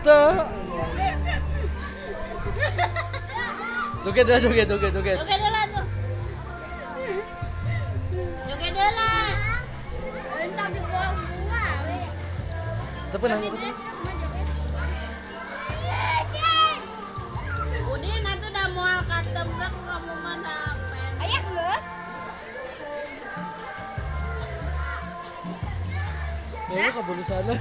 tuh. Joget dah, joget. Joget dulu tuh. Joget dulu. Entar dibuang buang. Tapi nang aku tuh. Udin itu udah mau ketembrek kamu mana pen. Ayak geus. Ya, kabur sana.